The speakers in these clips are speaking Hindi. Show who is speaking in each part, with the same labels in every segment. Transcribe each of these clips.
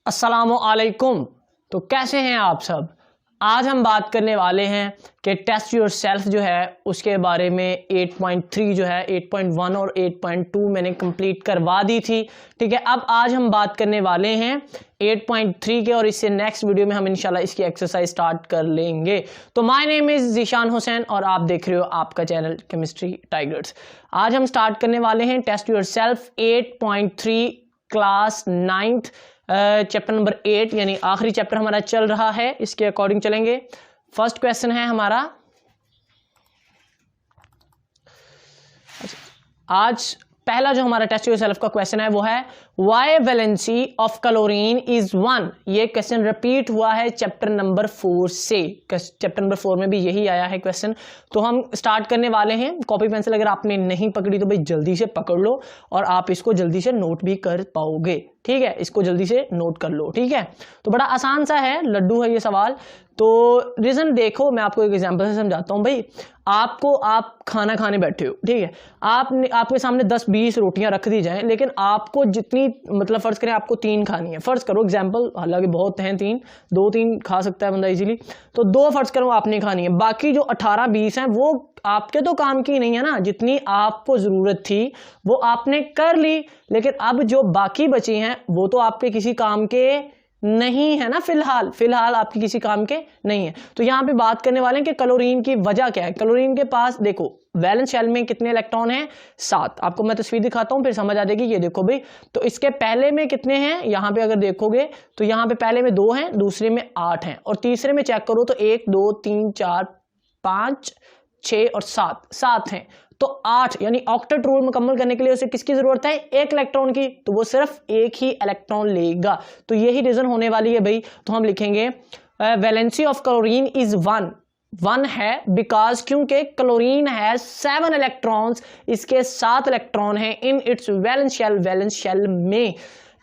Speaker 1: अस्सलामुअलैकुम। तो कैसे हैं आप सब। आज हम बात करने वाले हैं कि टेस्ट योरसेल्फ जो है उसके बारे में 8.3 जो है 8.1 और 8.2 मैंने कंप्लीट करवा दी थी। ठीक है, अब आज हम बात करने वाले हैं 8.3 के और इससे नेक्स्ट वीडियो में हम इंशाल्लाह इसकी एक्सरसाइज स्टार्ट कर लेंगे। तो my name is Zeeshan Hussain और आप देख रहे हो आपका चैनल केमिस्ट्री टाइगर्स। आज हम स्टार्ट करने वाले हैं test yourself 8.3 class 9th chapter number 8 यानी आखिरी चैप्टर हमारा चल रहा है, इसके अकॉर्डिंग चलेंगे। फर्स्ट क्वेश्चन है हमारा, आज पहला जो हमारा टेस्ट योरसेल्फ का क्वेश्चन है वो है why valency of chlorine is 1। ये क्वेश्चन रिपीट हुआ है चैप्टर नंबर 4 से। चैप्टर नंबर 4 में भी यही आया है क्वेश्चन। तो हम स्टार्ट करने वाले हैं। कॉपी पेंसिल अगर आपने नहीं पकड़ी तो भाई जल्दी से पकड़ लो और आप इसको जल्दी से नोट भी कर पाओगे। ठीक है, इसको जल्दी से नोट कर लो। ठीक है, तो बड़ा आसान सा है, लड्डू है ये सवाल। तो रीजन देखो, मैं आपको एक एग्जांपल से समझाता हूं। भाई आप खाना खाने बैठे हो, ठीक है, आपके सामने 10-20 रोटियां रख दी जाएं, लेकिन आपको जितनी मतलब फर्ज करें आपको 3 खानी है, फर्ज करो एग्जांपल, हालांकि बहुत हैं 3, 2-3 खा सकता है बंदा इजीली, तो 2 फर्ज करो आपने खानी है, बाकी जो 18-20 हैं वो आपके तो काम की नहीं है ना। जितनी आपको जरूरत थी वो आपने कर ली, लेकिन अब जो बाकी बची हैं वो तो आपके किसी काम के नहीं है ना। फिलहाल आपकी किसी काम के नहीं है। तो यहां पे बात करने वाले हैं कि क्लोरीन की वजह क्या है। क्लोरीन के पास देखो वैलेंस शेल में कितने इलेक्ट्रॉन हैं, 7। आपको मैं तस्वीर दिखाता हूं फिर समझ आ जाएगी। ये देखो भाई, तो इसके पहले में कितने हैं, यहां पे अगर देखोगे तो यहां पे पहले में 2 हैं, दूसरे में 8 हैं, और तीसरे में चेक करो तो 1 2 3 4 5 6 और 7 हैं। तो 8 यानी ऑक्टेट रूल मुकम्मल करने के लिए उसे किसकी जरूरत है, 1 इलेक्ट्रॉन की। तो वो सिर्फ 1 ही इलेक्ट्रॉन लेगा। तो यही रीजन होने वाली है भाई। तो हम लिखेंगे वैलेंसी ऑफ क्लोरीन इज 1 है बिकॉज क्योंकि क्लोरीन है 7 इलेक्ट्रॉन्स, इसके 7 इलेक्ट्रॉन हैं इन इट्स वैलेंस शेल में,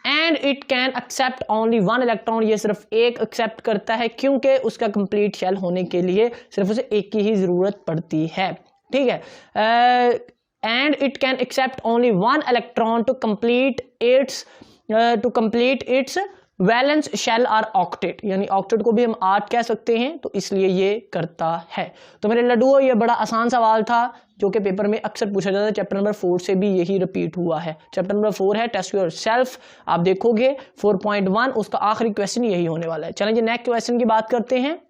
Speaker 1: and it can accept only 1 electron. ये सिर्फ 1 एक्सेप्ट करता है क्योंकि उसका कंप्लीट शेल होने के लिए सिर्फ उसे 1 की ही जरूरत पड़ती है। ठीक है, and it can accept only 1 electron to complete its valence shell or octet, यानी ऑक्टेट को भी हम 8 कह सकते हैं, तो इसलिए ये करता है। तो मेरे लड्डुओं, ये बड़ा आसान सवाल था जो कि पेपर में अक्सर पूछा जाता है। चैप्टर नंबर 4 से भी यही रिपीट हुआ है। चैप्टर नंबर 4 है टेस्ट योरसेल्फ, आप देखोगे 4.1 उसका आखिरी क्वेश्चन यही होने वाला है। चलेंगे नेक्स्ट क्वेश्चन की बात करते हैं।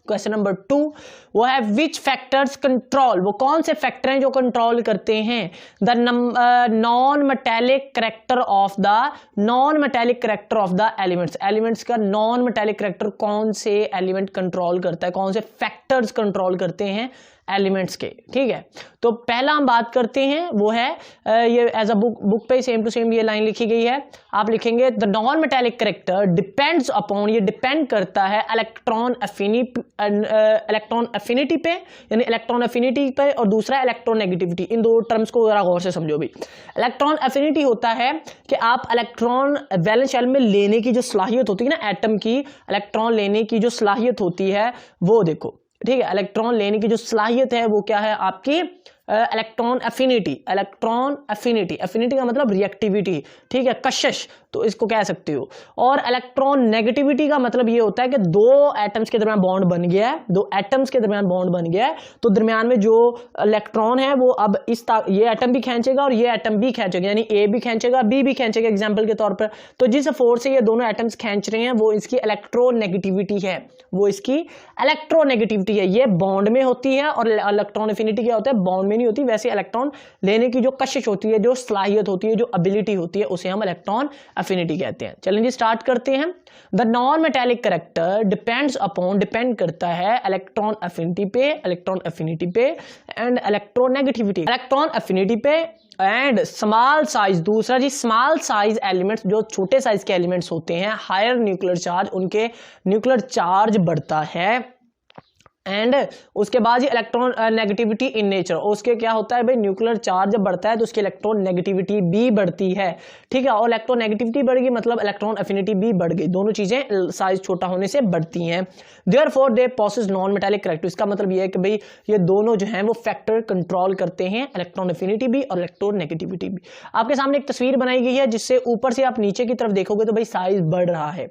Speaker 1: क्वेश्चन नंबर 2 वो है विच फैक्टर्स कंट्रोल, वो कौन से फैक्टर हैं जो कंट्रोल करते हैं the non metallic character of the elements का नॉन मेटेलिक करेक्टर कौन से एलिमेंट कंट्रोल करता है, कौन से फैक्टर्स कंट्रोल करते हैं एलिमेंट्स के। ठीक है, तो पहला हम बात करते हैं वो है ये एज अ बुक पे सेम टू सेम ये लाइन लिखी गई है। आप लिखेंगे the non metallic character depends upon, ये डिपेंड करता है इलेक्ट्रॉन एफिनिटी पे, यानी इलेक्ट्रॉन एफिनिटी पे, और दूसरा इलेक्ट्रॉन नेगेटिविटी। इन दो टर्म्स को जरा गौर से समझो भी। इलेक्ट्रॉन एफिनिटी होता है कि आप इलेक्ट्रॉन वैलेंस शेल में लेने की जो सलाहियत होती है ना, एटम की इलेक्ट्रॉन लेने की जो सलाहियत होती है वो देखो। ठीक है, इलेक्ट्रॉन लेने की जो सलाहियत है वो क्या है आपकी, इलेक्ट्रॉन एफिनिटी का मतलब रिएक्टिविटी। ठीक है, कशिश, तो इसको कह सकते हो। और इलेक्ट्रॉन नेगेटिविटी का मतलब ये होता है कि 2 एटम्स के दरमियान बॉन्ड बन गया है, 2 एटम्स के दरमियान बॉन्ड बन गया है, तो दरमियान में जो इलेक्ट्रॉन है वो अब ये एटम भी खींचेगा और ये एटम भी खींचेगा, यानी ए भी खींचेगा बी भी खींचेगा एग्जाम्पल के तौर पर। तो जिस फोर्स से ये दोनों एटम्स खींच रहे हैं वो इसकी इलेक्ट्रोनेगेटिविटी है, ये बॉन्ड में होती है। और इलेक्ट्रॉन एफिनिटी क्या होता है, बॉन्ड में नहीं होती। वैसे इलेक्ट्रॉन लेने की जो कशिश होती है, जो सलाहियत होती है, जो एबिलिटी होती है, उसे हम इलेक्ट्रॉन एफिनिटी कहते हैं। चलें जी स्टार्ट करते हैं। The non metallic character depend करता है इलेक्ट्रॉन एफिनिटी पे एंड इलेक्ट्रोनेगेटिविटी, इलेक्ट्रॉन एफिनिटी पे एंड स्मॉल साइज। दूसरा जी स्मॉल साइज एलिमेंट्स, जो छोटे साइज के एलिमेंट्स होते हैं, हायर न्यूक्लियर चार्ज, उनके न्यूक्लियर चार्ज बढ़ता है एंड उसके बाद ये इलेक्ट्रॉन नेगेटिविटी इन नेचर, उसके क्या होता है भाई, न्यूक्लियर चार्ज जब बढ़ता है तो उसकी इलेक्ट्रॉन नेगेटिविटी भी बढ़ती है, ठीक है, और इलेक्ट्रॉन नेगेटिविटी बढ़ गई मतलब इलेक्ट्रॉन एफिनिटी भी बढ़ गई, दोनों चीजें साइज छोटा होने से बढ़ती हैं। Therefore they possess non metallic character, इसका मतलब ये है कि भाई ये दोनों जो हैं वो फैक्टर कंट्रोल करते हैं, इलेक्ट्रॉन एफिनिटी भी और इलेक्ट्रॉन नेगेटिविटी भी। आपके सामने एक तस्वीर बनाई गई है जिससे ऊपर से आप नीचे की तरफ देखोगे तो भाई साइज बढ़ रहा है,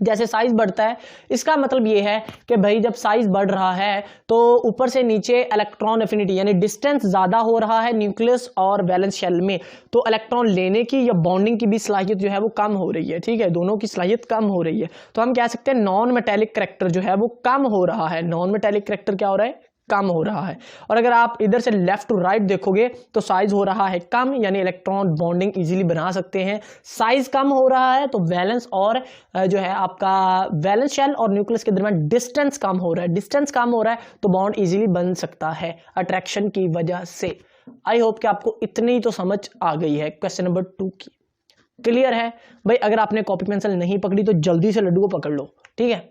Speaker 1: जैसे साइज बढ़ता है इसका मतलब ये है कि भाई जब साइज बढ़ रहा है तो ऊपर से नीचे इलेक्ट्रॉन एफिनिटी यानी डिस्टेंस ज्यादा हो रहा है न्यूक्लियस और वैलेंस शेल में, तो इलेक्ट्रॉन लेने की या बॉन्डिंग की भी सलाहियत जो है वो कम हो रही है, ठीक है, दोनों की सलाहियत कम हो रही है। तो हम कह सकते हैं नॉन मेटेलिक करैक्टर जो है वो कम हो रहा है, नॉन मेटेलिक करैक्टर क्या हो रहा है, कम हो रहा है। और अगर आप इधर से लेफ्ट टू राइट देखोगे तो साइज हो रहा है कम, यानी इलेक्ट्रॉन बॉन्डिंग इजीली बना सकते हैं, साइज कम हो रहा है तो वैलेंस और जो है आपका वैलेंस शेल और न्यूक्लियस के दरमियान डिस्टेंस कम हो रहा है, डिस्टेंस कम हो रहा है तो बॉन्ड इजीली बन सकता है अट्रैक्शन की वजह से। आई होप कि आपको इतनी तो समझ आ गई है क्वेश्चन नंबर 2 की, क्लियर है भाई। अगर आपने कॉपी पेंसिल नहीं पकड़ी तो जल्दी से लड्डू को पकड़ लो, ठीक है।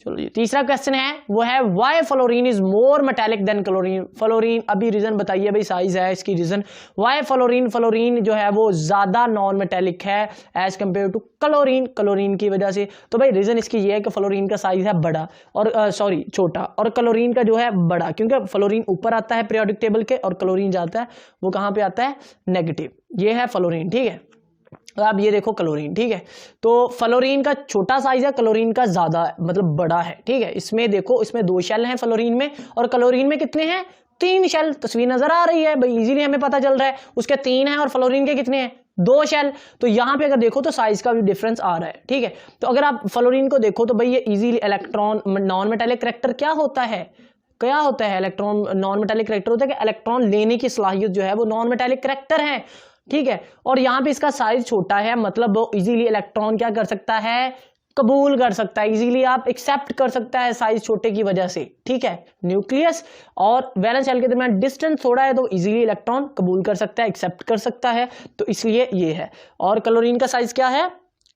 Speaker 1: चलो ये तीसरा क्वेश्चन है वो है why fluorine is more metallic than chlorine. Fluorine अभी रीजन बताइए भाई, साइज है इसकी रीजन, व्हाई फ्लोरीन जो है वो ज्यादा नॉन मेटालिक है as compare to chlorine, chlorine की वजह से। तो भाई रीजन इसकी ये है कि फ्लोरीन का साइज है बड़ा और छोटा, और क्लोरीन का जो है बड़ा, क्योंकि फ्लोरीन ऊपर आता है पीरियोडिक टेबल के और क्लोरीन जाता है वो कहां पे आता है, नेगेटिव। ये है फ्लोरीन, ठीक है। तो आप ये देखो क्लोरीन, ठीक है, तो फ्लोरीन का छोटा साइज है, क्लोरीन का ज्यादा मतलब बड़ा है, ठीक है। इसमें देखो इसमें 2 शेल हैं फ्लोरीन में, और क्लोरीन में कितने हैं, 3 शेल, तस्वीर नजर आ रही है भाई, इजीली हमें पता चल रहा है, उसके 3 हैं और फ्लोरीन के कितने हैं, 2 शेल। तो यहां पे अगर देखो तो साइज का भी डिफरेंस आ रहा है, ठीक है। तो अगर आप फ्लोरीन को देखो तो भाई ये easily electron non metallic character क्या होता है, इलेक्ट्रॉन नॉन मेटालिक करैक्टर होता है कि इलेक्ट्रॉन लेने की सलाहियत जो है वो नॉन मेटालिक करैक्टर है, ठीक है। और यहां पे इसका साइज छोटा है मतलब वो इजीली इलेक्ट्रॉन क्या कर सकता है, कबूल कर सकता है, इजीली आप एक्सेप्ट कर सकता है साइज छोटे की वजह से, ठीक है। न्यूक्लियस और वैलेंस शेल के दरमियान डिस्टेंस थोड़ा है तो इजीली इलेक्ट्रॉन कबूल कर सकता है, एक्सेप्ट कर सकता है, तो इसलिए ये है। और क्लोरीन का साइज क्या है,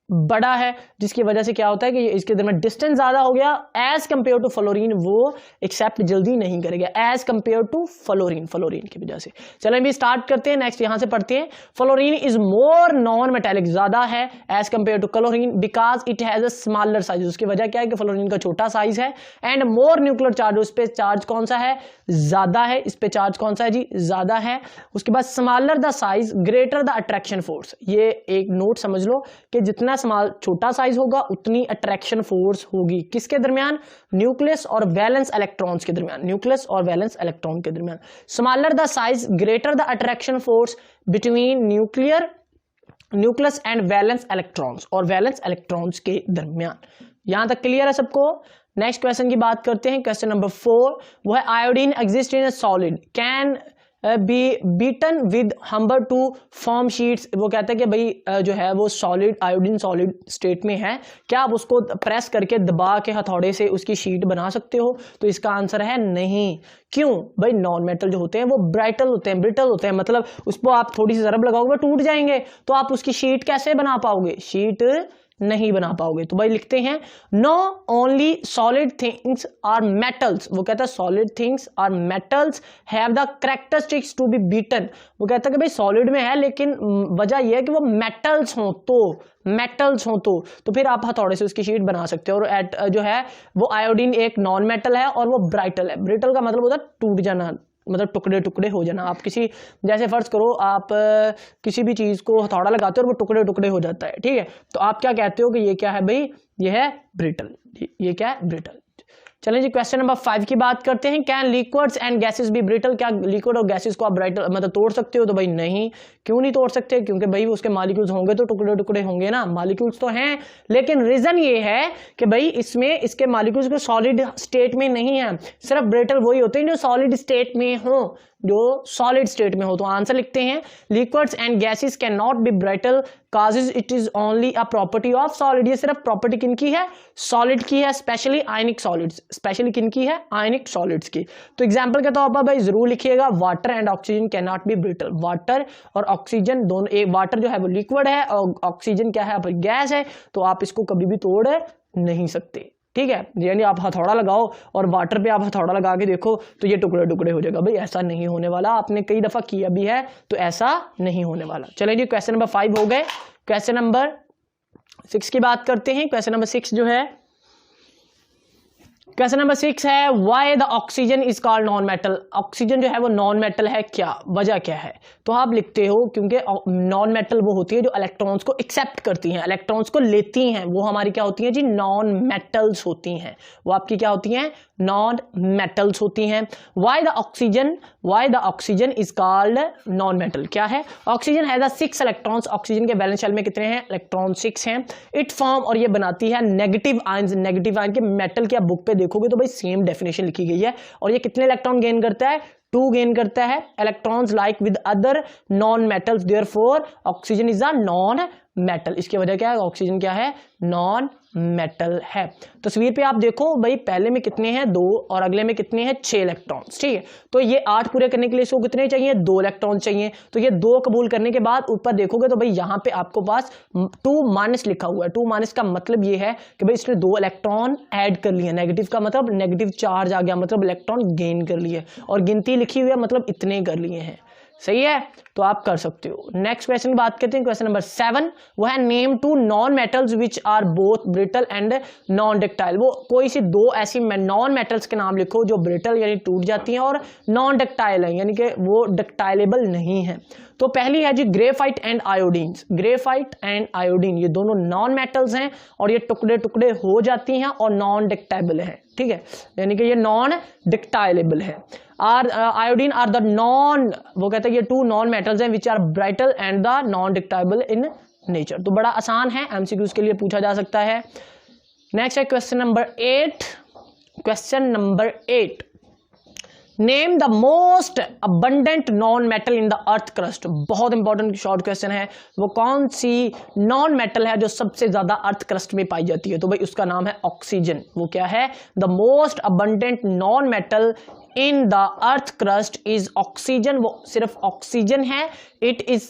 Speaker 1: बड़ा है, जिसकी वजह से क्या होता है कि इसके दरमियान डिस्टेंस ज्यादा हो गया, एज कंपेयर टू फ्लोरीन वो एक्सेप्ट जल्दी नहीं करेगा एज कंपेयर टू फ्लोरीन की वजह से। चलें भी स्टार्ट करते हैं, नेक्स्ट यहां से पढ़ते हैं। Fluorine is more non metallic, ज्यादा है as compare to chlorine because it has a smaller size. उसकी वजह क्या है कि फ्लोरीन का छोटा साइज है, एंड मोर न्यूक्लियर चार्ज, उस पर चार्ज कौन सा है, ज्यादा है, इस पे चार्ज कौन सा है जी, ज्यादा है। उसके बाद smaller the size greater the attraction force, ये एक नोट समझ लो कि जितना स्मॉल छोटा साइज होगा उतनी अट्रैक्शन फोर्स होगी, किसके दरमियान, न्यूक्लियस और वैलेंस इलेक्ट्रॉन्स के दरमियान, न्यूक्लियस और वैलेंस इलेक्ट्रॉन के दरमियान। Smaller the size greater the attraction force between nucleus and valence electrons, और वैलेंस इलेक्ट्रॉन्स के दरमियान। यहां तक क्लियर है सबको। नेक्स्ट क्वेश्चन की बात करते हैं, क्वेश्चन नंबर 4 वो है iodine exist in a solid can be beaten with hammer to form sheets. वो कहते हैं कि भाई जो है वो सॉलिड, आयोडीन सॉलिड स्टेट में है, क्या आप उसको प्रेस करके दबा के हथौड़े से उसकी शीट बना सकते हो, तो इसका आंसर है नहीं। क्यों भाई, नॉन मेटल जो होते हैं वो ब्राइटल होते हैं, ब्रिटल होते हैं, मतलब उस पर आप थोड़ी सी जरब लगाओगे टूट जाएंगे, तो आप उसकी शीट कैसे बना पाओगे, शीट नहीं बना पाओगे। तो भाई लिखते हैं no only solid things are metals, वो कहता है solid things are metals have the characteristics to be beaten. वो कहता है कि भाई सॉलिड में है लेकिन वजह यह है कि वो मेटल्स हो, तो फिर आप हथौड़े से उसकी शीट बना सकते हो। और जो है वो आयोडीन एक नॉन मेटल है और वो ब्राइटल है। ब्रिटल का मतलब होता है टूट जाना, मतलब टुकड़े टुकड़े हो जाना। आप किसी, जैसे फर्ज करो आप किसी भी चीज को हथौड़ा लगाते हो और वो टुकड़े टुकड़े हो जाता है, ठीक है, तो आप क्या कहते हो कि ये क्या है भाई, ये है ब्रिटल, ये क्या है, ब्रिटल। चलें जी क्वेश्चन नंबर 5 की बात करते हैं। Can liquids and gases be brittle, क्या लिक्विड और गैसेस को आप ब्राइटल मतलब तोड़ सकते हो, तो भाई नहीं। क्यों नहीं तोड़ सकते, क्योंकि भाई उसके मॉलिक्यूल्स होंगे तो टुकड़े टुकड़े होंगे ना, मॉलिक्यूल्स तो हैं, लेकिन रीजन ये है कि भाई इसमें इसके मॉलिक्यूल्स को सॉलिड स्टेट में नहीं है, सिर्फ ब्रिटल वही होते हैं जो सॉलिड स्टेट में हो, तो आंसर लिखते हैं liquids and gases can not be brittle causes it is only a property of solid। ये सिर्फ प्रॉपर्टी किनकी है, सॉलिड की है, स्पेशली आयनिक सॉलिड्स, स्पेशली किनकी है, आयनिक सॉलिड्स की। तो एग्जांपल के तौर पर भाई जरूर लिखिएगा water and oxygen can not B brittle. Water और ऑक्सीजन दोनों, एक वाटर जो है वो लिक्विड है और ऑक्सीजन क्या है, गैस है, तो आप इसको कभी भी तोड़ नहीं सकते। ठीक है, यानी आप हथौड़ा लगाओ और वाटर पे आप हथौड़ा लगा के देखो तो ये टुकड़े टुकड़े हो जाएगा। भाई ऐसा नहीं होने वाला, आपने कई दफा किया भी है तो ऐसा नहीं होने वाला। चलिए जी, क्वेश्चन नंबर 5 हो गए। क्वेश्चन नंबर 6 की बात करते हैं। क्वेश्चन नंबर 6 जो है, क्वेश्चन नंबर 6 है why the oxygen is called non metal. Oxygen जो है वो नॉन मेटल है, क्या वजह क्या है? तो आप लिखते हो क्योंकि नॉन मेटल वो होती है जो इलेक्ट्रॉन्स को एक्सेप्ट करती हैं, इलेक्ट्रॉन्स को लेती हैं, वो हमारी क्या होती हैं जी, नॉन मेटल्स होती हैं। वो आपकी क्या होती हैं, नॉन मेटल्स होती हैं। Why the oxygen is called non metal, क्या है? ऑक्सीजन हैज 6 इलेक्ट्रॉन्स, ऑक्सीजन के वैलेंस शेल में कितने हैं, इलेक्ट्रॉन 6 हैं। इट फॉर्म, और ये बनाती है नेगेटिव आयंस। नेगेटिव आयन के मेटल की आप बुक पे देखोगे तो भाई सेम डेफिनेशन लिखी गई है। और ये कितने इलेक्ट्रॉन गेन करता है, 2 गेन करता है electrons like with other non metals, therefore oxygen is a non metal. इसकी वजह क्या है, ऑक्सीजन क्या है, नॉन मेटल है। तस्वीर पे आप देखो भाई, पहले में कितने हैं, 2, और अगले में कितने हैं, 6 इलेक्ट्रॉन्स। ठीक है, तो ये 8 पूरे करने के लिए इसको कितने चाहिए, 2 इलेक्ट्रॉन चाहिए। तो ये 2 कबूल करने के बाद ऊपर देखोगे तो भाई यहाँ पे आपको पास 2- लिखा हुआ है। 2- का मतलब ये है कि भाई इसने 2 इलेक्ट्रॉन ऐड कर लिए। नेगेटिव का मतलब नेगेटिव चार्ज आ गया, मतलब इलेक्ट्रॉन गेन कर लिए, और गिनती लिखी हुई है मतलब इतने कर लिए हैं। सही है, तो आप कर सकते हो। नेक्स्ट क्वेश्चन की बात करते हैं, क्वेश्चन नंबर 7, वो है name 2 non metals which are both brittle and non ductile. वो कोई सी 2 ऐसी नॉन मेटल्स के नाम लिखो जो ब्रिटल यानी टूट जाती हैं और नॉन डक्टाइल है यानी कि वो डक्टाइलेबल नहीं है। तो पहली है जी graphite and iodine. Graphite and iodine ये दोनों नॉन मेटल्स हैं और ये टुकड़े टुकड़े हो जाती हैं और नॉन डक्टाइबल है। ठीक है, यानी कि ये नॉन डक्टाइलेबल है। आयोडीन आर द नॉन, वो कहते हैं ये 2 नॉन मेटल्स हैं which are brittle and the non ductile in nature. तो बड़ा आसान है, एमसीक्यूज के लिए पूछा जा सकता है। नेक्स्ट है question number 8। Question number 8, name the most abundant non metal in the earth crust. बहुत इंपॉर्टेंट शॉर्ट क्वेश्चन है। वो कौन सी नॉन मेटल है जो सबसे ज्यादा अर्थ क्रस्ट में पाई जाती है? तो भाई उसका नाम है ऑक्सीजन। वो क्या है, the most abundant non metal in the earth crust is oxygen. वो सिर्फ ऑक्सीजन है। It is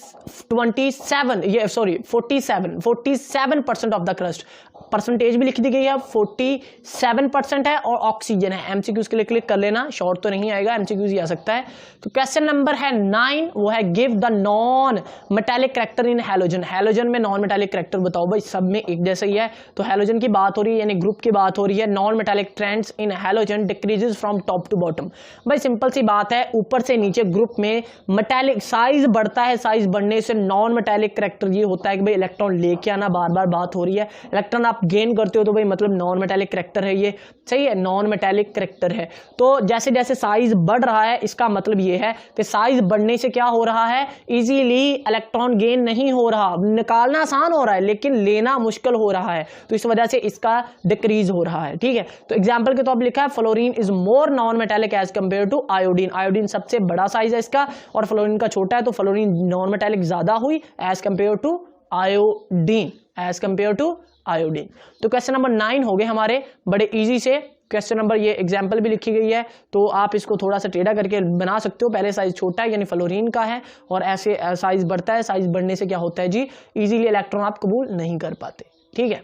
Speaker 1: 47% of the crust. Percentage भी लिख दी गई है, 47% है और ऑक्सीजन है। एमसीक्यूज के लिए क्लिक कर लेना, शॉर्ट तो नहीं आएगा, एमसीक्यूज ही आ सकता है। तो क्वेश्चन नंबर है 9, वो है give the non metallic character in halogen. Halogen में नॉन मेटालिक कैरेक्टर बताओ। भाई सब में एक जैसा ही है, तो हैलोजन की बात हो रही है यानी ग्रुप की बात हो रही है। Non metallic trends in halogen decreases from top to bottom. भाई सिंपल सी बात है, ऊपर से नीचे ग्रुप में मेटालिक साइज बढ़ता है। साइज बढ़ने से नॉन मेटालिक कैरेक्टर ये होता है कि भाई इलेक्ट्रॉन लेके आना, बार बार बात हो रही है, इलेक्ट्रॉन आप गेन करते हो तो भाई मतलब नॉन मेटालिक कैरेक्टर है ये। सही है, नॉन मेटालिक कैरेक्टर है। तो जैसे जैसे साइज बढ़ रहा है इसका मतलब ये है कि साइज बढ़ने से क्या हो रहा है, इजीली इलेक्ट्रॉन गेन नहीं हो रहा। निकालना आसान हो रहा है लेकिन लेना मुश्किल हो रहा है, तो इस वजह से इसका डिक्रीज हो रहा है। ठीक है, तो एग्जाम्पल के तौर पर लिखा है fluorine is more non metallic as compare to iodine. Iodine सबसे बड़ा साइज है इसका और फ्लोरीन का छोटा है, तो फ्लोरीन नॉन मेटालिक ज्यादा हुई as compare to iodine, as compare to iodine. तो क्वेश्चन नंबर 9 हो गए हमारे, बड़े इजी से क्वेश्चन नंबर। ये एग्जाम्पल भी लिखी गई है तो आप इसको थोड़ा सा टेढ़ा करके बना सकते हो। पहले साइज छोटा है यानी फ्लोरीन का है और ऐसे साइज बढ़ता है। साइज बढ़ने से क्या होता है जी, इजीली इलेक्ट्रॉन आप कबूल नहीं कर पाते। ठीक है,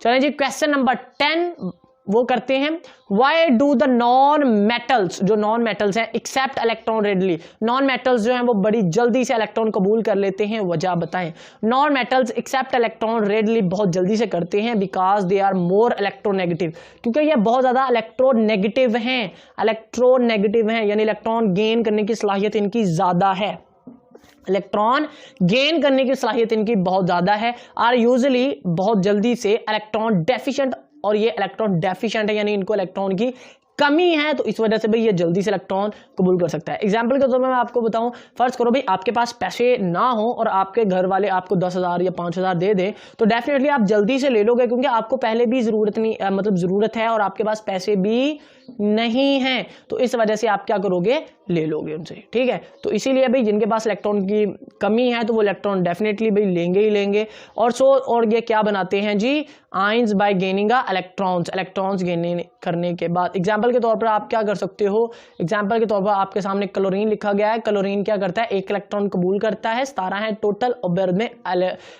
Speaker 1: चलें जी क्वेश्चन नंबर 10 वो करते हैं। Why do the non metals, जो नॉन मेटल्स हैं, accept electron readily. Non metals जो हैं वो बड़ी जल्दी से इलेक्ट्रॉन कबूल कर लेते हैं, वजह बताएं। Non metals accept electron readily बहुत जल्दी से करते हैं because they are more electronegative, क्योंकि ये बहुत ज्यादा इलेक्ट्रोनेगेटिव हैं। इलेक्ट्रोनेगेटिव हैं यानी इलेक्ट्रॉन गेन करने की सलाहियत इनकी ज्यादा है। इलेक्ट्रॉन गेन करने की सलाहियत इनकी बहुत ज्यादा है। आर यूजुअली बहुत जल्दी से इलेक्ट्रॉन डेफिशिएंट, और ये इलेक्ट्रॉन डेफिशिएंट है यानी इनको इलेक्ट्रॉन की कमी है, तो इस वजह से भाई ये जल्दी से इलेक्ट्रॉन कबूल कर सकता है। एग्जाम्पल के तौर पर मैं आपको बताऊं, फर्ज करो भाई आपके पास पैसे ना हो और आपके घर वाले आपको 10,000 या 5,000 दे दें, तो डेफिनेटली आप जल्दी से ले लोगे क्योंकि आपको पहले भी जरूरत नहीं, मतलब जरूरत है और आपके पास पैसे भी नहीं है, तो इस वजह से आप क्या करोगे, ले लोगे उनसे। ठीक है, तो इसीलिए भाई जिनके पास इलेक्ट्रॉन की कमी है तो वो इलेक्ट्रॉन डेफिनेटली भाई लेंगे ही लेंगे। और ये क्या बनाते हैं जी, ions by gaining electrons. Electrons gain करने के बाद, एग्जाम्पल एग्जाम्पल के तौर पर आप क्या कर सकते हो, एग्जाम्पल के तौर पर आपके सामने क्लोरीन लिखा गया है। क्लोरीन क्या करता है, एक इलेक्ट्रॉन कबूल करता है, 17 है टोटल, और में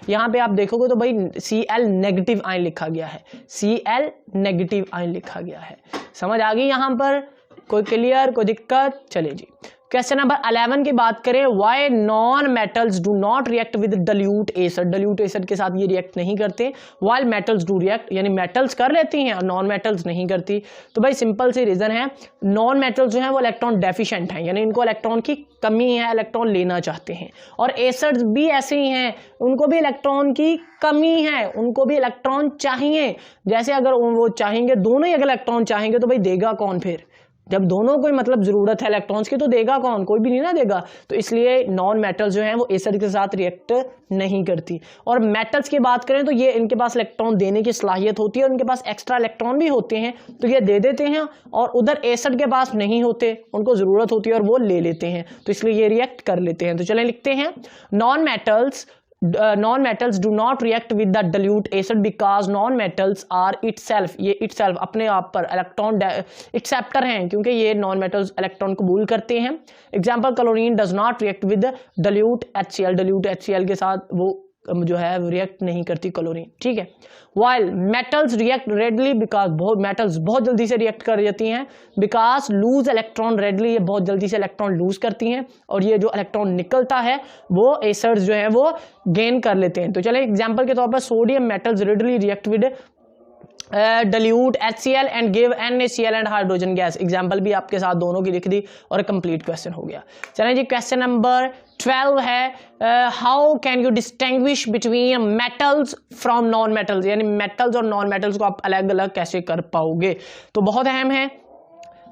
Speaker 1: यहाँ पे आप देखोगे तो भाई Cl नेगेटिव आयन लिखा गया है, Cl नेगेटिव आयन लिखा गया है। समझ आ गई यहाँ पर, कोई क्लियर, कोई दिक्कत? चलिए जी, क्वेश्चन नंबर 11 की बात करें, why non metals do not react with dilute acid, dilute acid के साथ ये रिएक्ट नहीं करते, व्हाइल मेटल्स डू रिएक्ट, यानी मेटल्स कर लेती हैं और नॉन मेटल्स नहीं करती। तो भाई सिंपल सी रीजन है, नॉन मेटल्स जो है वो इलेक्ट्रॉन डेफिशिएंट हैं, यानी इनको इलेक्ट्रॉन की कमी है, इलेक्ट्रॉन लेना चाहते हैं, और एसिड्स भी ऐसे ही हैं, उनको भी इलेक्ट्रॉन की कमी है, उनको भी इलेक्ट्रॉन चाहिए। जैसे अगर वो चाहेंगे, दोनों ही अगर इलेक्ट्रॉन चाहेंगे तो भाई देगा कौन फिर, जब दोनों को मतलब जरूरत है इलेक्ट्रॉन्स की तो देगा कौन, कोई भी नहीं ना देगा। तो इसलिए नॉन मेटल्स जो हैं वो एसिड के साथ रिएक्ट नहीं करती। और मेटल्स की बात करें तो ये इनके पास इलेक्ट्रॉन देने की सलाहियत होती है, उनके पास एक्स्ट्रा इलेक्ट्रॉन भी होते हैं तो ये दे देते हैं, और उधर एसिड के पास नहीं होते, उनको जरूरत होती है और वो ले लेते हैं, तो इसलिए ये रिएक्ट कर लेते हैं। तो चलें लिखते हैं, non-metals do not react with the dilute acid because non-metals are itself, ये itself अपने आप पर इलेक्ट्रॉन एक्सेप्टर हैं, क्योंकि ये non-metals इलेक्ट्रॉन कबूल करते हैं। Example, chlorine does not react with dilute HCl, dilute HCl के साथ वो जो है रिएक्ट नहीं करती क्लोरीन, ठीक है। While metals react readily because, metals बहुत जल्दी से रिएक्ट कर जाती हैं, बिकॉज लूज इलेक्ट्रॉन रेडली, ये बहुत जल्दी से इलेक्ट्रॉन लूज करती हैं, और ये जो इलेक्ट्रॉन निकलता है वो एसिड्स जो है वो गेन कर लेते हैं। तो चले एग्जांपल के तौर पर, sodium metals readily react with dilute HCl and give NaCl and hydrogen gas. Example भी आपके साथ दोनों की लिख दी और कंप्लीट क्वेश्चन हो गया। चलें जी, क्वेश्चन नंबर 12 है, how can you distinguish between metals from non metals, यानी मेटल्स और नॉन मेटल्स को आप अलग अलग कैसे कर पाओगे। तो बहुत अहम है,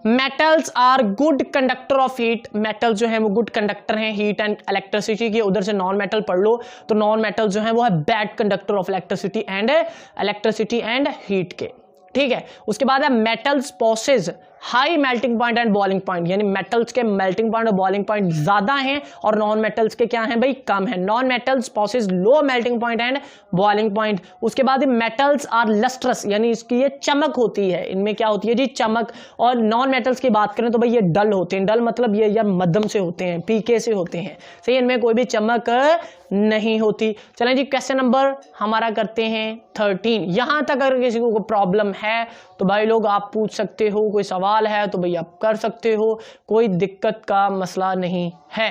Speaker 1: metals are good conductor of heat, metals जो है वो गुड कंडक्टर हैं हीट एंड इलेक्ट्रिसिटी की। उधर से नॉन मेटल पढ़ लो तो नॉन मेटल जो है वो है bad conductor of electricity and heat के, ठीक है। उसके बाद है metals possess high melting point and boiling point, यानी मेटल्स के मेल्टिंग पॉइंट और बॉइलिंग पॉइंट ज्यादा हैं और नॉन मेटल्स के क्या हैं भाई, कम है। Non metals possess low melting point and boiling point. उसके बाद मेटल्स आर लस्ट्रस, यानी इसकी ये चमक होती है, इनमें क्या होती है जी, चमक। और नॉन मेटल्स की बात करें तो भाई ये डल होते हैं, डल मतलब ये या मध्यम से होते हैं, पीके से होते हैं, सही, इनमें कोई भी चमक नहीं होती। चलें जी, क्वेश्चन नंबर हमारा करते हैं 13। यहां तक अगर किसी को प्रॉब्लम है तो भाई लोग आप पूछ सकते हो, कोई सवाल है तो भाई आप कर सकते हो, कोई दिक्कत का मसला नहीं है,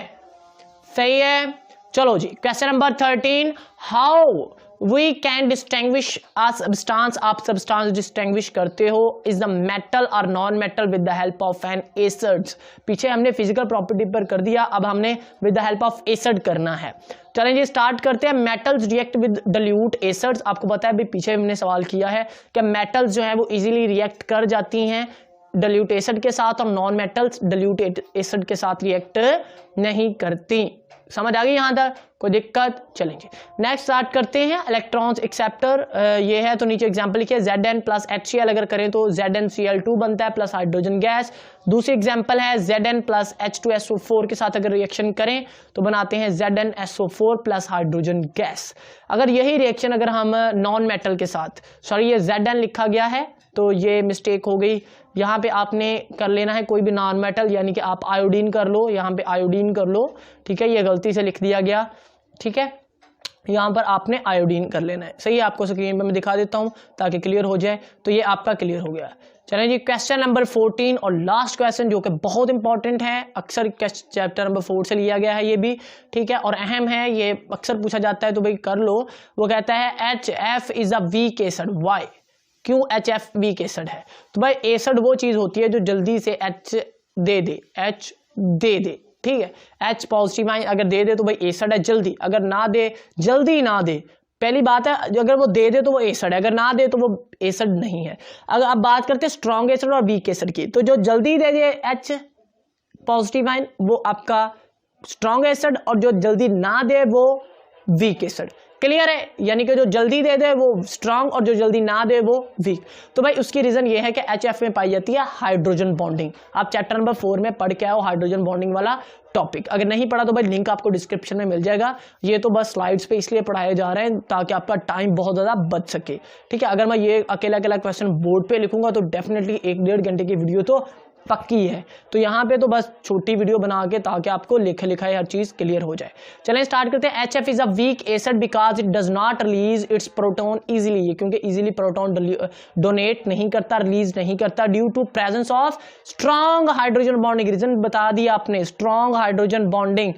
Speaker 1: सही है। चलो जी, question number 13, how we can distinguish a substance, आप सब्सटेंस डिस्टिंग्विश करते हो, इज द मेटल और non metal with the help of an acids. पीछे हमने फिजिकल प्रॉपर्टी पर कर दिया, अब हमने with the help of acid करना है। चलें जी, स्टार्ट करते हैं। Metals react with dilute acids, आपको पता है भाई पीछे हमने सवाल किया है कि मेटल्स जो है वो इजीली रिएक्ट कर जाती हैं डाइल्यूट एसिड के साथ, और नॉन मेटल्स डाइल्यूट एसिड के साथ रिएक्ट नहीं करती। समझ आ गई यहाँ तक, कोई दिक्कत? चलेंगे नेक्स्ट स्टार्ट करते हैं। इलेक्ट्रॉन्स एक्सेप्टर ये है, तो नीचे एग्जांपल लिखिए, Zn प्लस HCl अगर करें तो ZnCl2 बनता है प्लस हाइड्रोजन गैस। दूसरी एग्जांपल है Zn प्लस H2SO4 के साथ अगर रिएक्शन करें तो बनाते हैं ZnSO4 प्लस हाइड्रोजन गैस। अगर यही रिएक्शन अगर हम नॉन मेटल के साथ, सॉरी ये Zn लिखा गया है तो ये मिस्टेक हो गई, यहाँ पे आपने कर लेना है कोई भी नॉन मेटल, यानी कि आप आयोडीन कर लो, यहाँ पे आयोडीन कर लो, ठीक है, ये गलती से लिख दिया गया, ठीक है, यहाँ पर आपने आयोडीन कर लेना है, सही है। आपको स्क्रीन पे मैं दिखा देता हूँ ताकि क्लियर हो जाए, तो ये आपका क्लियर हो गया। चलें जी, क्वेश्चन नंबर 14 और लास्ट क्वेश्चन जो कि बहुत इंपॉर्टेंट है, अक्सर चैप्टर नंबर 4 से लिया गया है ये भी, ठीक है, और अहम है, ये अक्सर पूछा जाता है तो भाई कर लो। वो कहता है HF is a weak acid, why, क्यों HF वीक एसिड है? तो भाई एसिड वो चीज होती है जो जल्दी से H दे दे, H दे दे, ठीक है, H पॉजिटिव आयन अगर दे दे तो भाई एसिड है जल्दी, अगर ना दे जल्दी ना दे, पहली बात है, अगर वो दे दे तो वो एसिड है, अगर ना दे तो वो एसिड नहीं है। अगर अब बात करते हैं स्ट्रॉन्ग एसिड और वीक एसिड की, तो जो जल्दी दे दे H पॉजिटिव आयन वो आपका स्ट्रॉन्ग एसिड, और जो जल्दी ना दे वो वीक एसिड। क्लियर है, यानी कि जो जल्दी दे दे वो स्ट्रांग और जो जल्दी ना दे वो वीक। तो भाई उसकी रीजन ये है कि HF में पाई जाती है हाइड्रोजन बॉन्डिंग। आप चैप्टर नंबर 4 में पढ़ के आओ हाइड्रोजन बॉन्डिंग वाला टॉपिक। अगर नहीं पढ़ा तो भाई लिंक आपको डिस्क्रिप्शन में मिल जाएगा। ये तो बस स्लाइड्स पे इसलिए पढ़ाए जा रहे हैं ताकि आपका टाइम बहुत ज़्यादा बच सके, ठीक है। अगर मैं ये अकेला अकेला क्वेश्चन बोर्ड पे लिखूंगा तो डेफिनेटली 1-1.5 घंटे की वीडियो तो पक्की है। तो यहाँ पे तो बस छोटी वीडियो बना के ताकि आपको लिखे लिखाई हर चीज क्लियर हो जाए। चलें स्टार्ट करते हैं। HF is a weak acid because it does not release its proton easily, क्योंकि इजीली प्रोटॉन डोनेट नहीं करता, रिलीज नहीं करता due to presence of strong hydrogen bonding. Reason बता दिया आपने, strong hydrogen bonding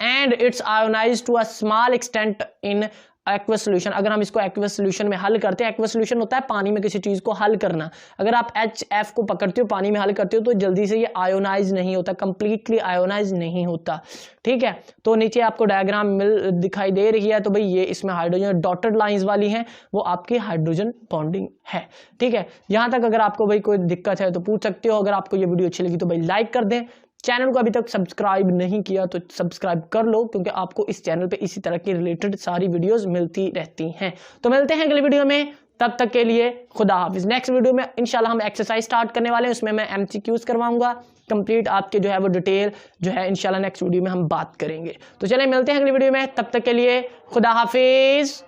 Speaker 1: and its ionised to a small extent in aqueous solution. अगर हम इसको एक्वस सोल्यूशन में हल करते हैं, एक्वस सोल्यूशन होता है पानी में किसी चीज को हल करना। अगर आप HF को पकड़ते हो पानी में हल करते हो तो जल्दी से ये आयोनाइज नहीं होता, कंप्लीटली आयोनाइज नहीं होता, ठीक है। तो नीचे आपको डायग्राम दिखाई दे रही है, तो भाई ये इसमें हाइड्रोजन डॉटेड लाइंस वाली हैं, वो आपकी हाइड्रोजन बॉन्डिंग है, ठीक है। यहां तक अगर आपको भाई कोई दिक्कत है तो पूछ सकते हो। अगर आपको ये वीडियो अच्छी लगी तो भाई लाइक कर दें। चैनल को अभी तक सब्सक्राइब नहीं किया तो सब्सक्राइब कर लो, क्योंकि आपको इस चैनल पे इसी तरह की रिलेटेड सारी वीडियोस मिलती रहती हैं। तो मिलते हैं अगले वीडियो में, तब तक के लिए खुदा हाफिज। नेक्स्ट वीडियो में इंशाल्लाह हम एक्सरसाइज स्टार्ट करने वाले हैं, उसमें मैं MCQs करवाऊंगा कंप्लीट आपके जो है वो डिटेल जो है इंशाल्लाह नेक्स्ट वीडियो में हम बात करेंगे। तो चलिए मिलते हैं अगली वीडियो में, तब तक के लिए खुदा हाफिज।